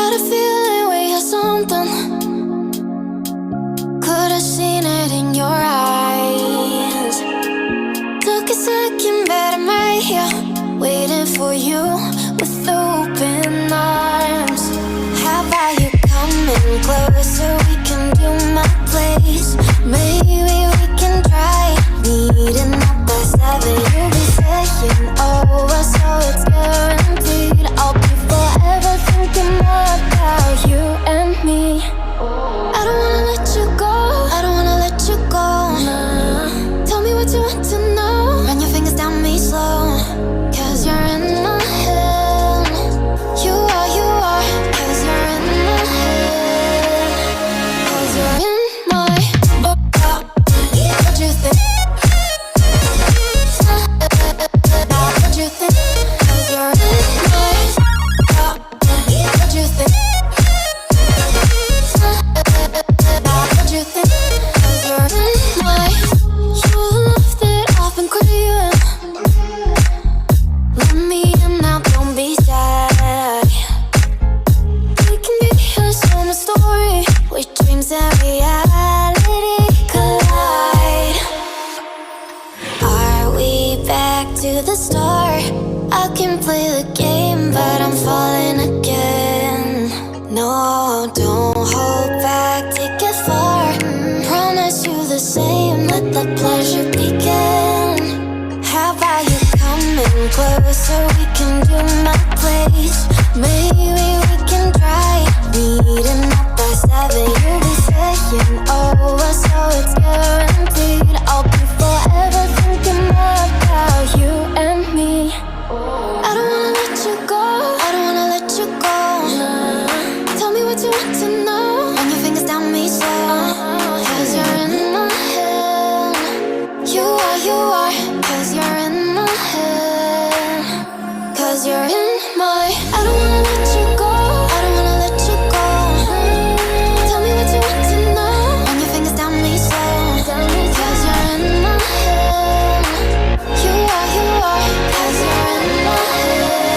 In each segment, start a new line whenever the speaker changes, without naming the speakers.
Got a feeling we had something. Could've seen it in your eyes. Took a second, but I'm right here, waiting for you with open arms. How about you coming closer? We can do my place. Maybe we can try meeting up by 7. You'll be saying over, so it's guaranteed. I'll be forever thinking more about you and me. I don't wanna let you go, I don't wanna let you go. Nah. Tell me what you want to know. Run your fingers down me slow, 'cause you're in my head. You are, 'cause you're in my head. 'Cause you're in my what you think? What you think? 'Cause you're in my what you think? What you think? 'Cause you're in my you love that I've been craving. Let me in now, don't be shy. We can be a summer story where dreams and reality collide. Are we back to the start? I can play the game, but I'm falling again. No, don't hold back, take it far. Promise you the same, let the pleasure begin. How about you coming closer? We can do my place. Maybe we can try meeting up by 7. You'll be saying over, so it's guaranteed. I'll be forever thinking more about you and me. I don't wanna let you go, I don't wanna let you go. Nah. Tell me what you want to know. Run your fingers down me slow, 'cause you're in my head. You are, 'cause you're in my head. 'Cause you're in my I don't wanna let you go, I don't wanna let you go. Tell me what you want to know. Run your fingers down me slow, 'cause you're in my head. You are, 'cause you're in my head.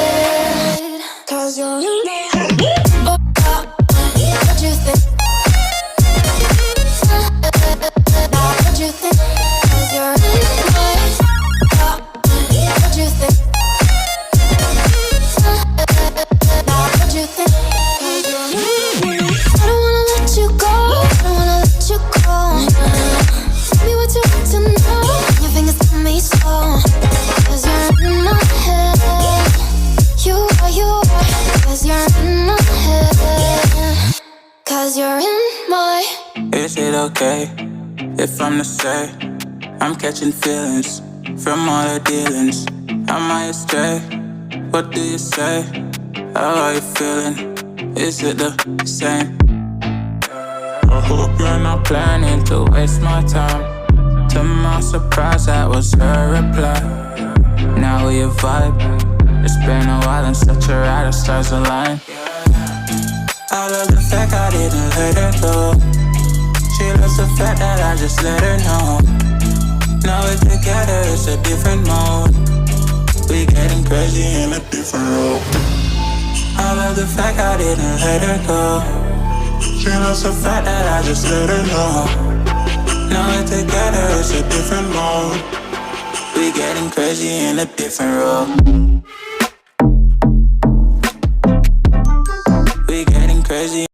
'Cause you're in my head. What you think? What you think? 'Cause you're in my what you think? What you think? 'Cause you're in my I don't wanna let you go, I don't wanna let you go. Tell me what you want to know. Your fingers on me slow, 'cause you're in my head. You are, 'cause you're in my head. 'Cause you're in my
Is it okay if I'm to say I'm catching feelings from all the dealings? Am I astray? What do you say? How are you feeling? Is it the same? I hope you're not planning to waste my time. To my surprise, that was her reply. Now we vibe. It's been a while and such a ride, the stars align. I love the fact I didn't let her go. She loves the fact that I just let her know. Now we're together, it's a different mode. We getting crazy in a different role. I love the fact I didn't let her go. She loves the fact that I just let her know. Now we're together, it's a different mode. We getting crazy in a different role. We getting crazy.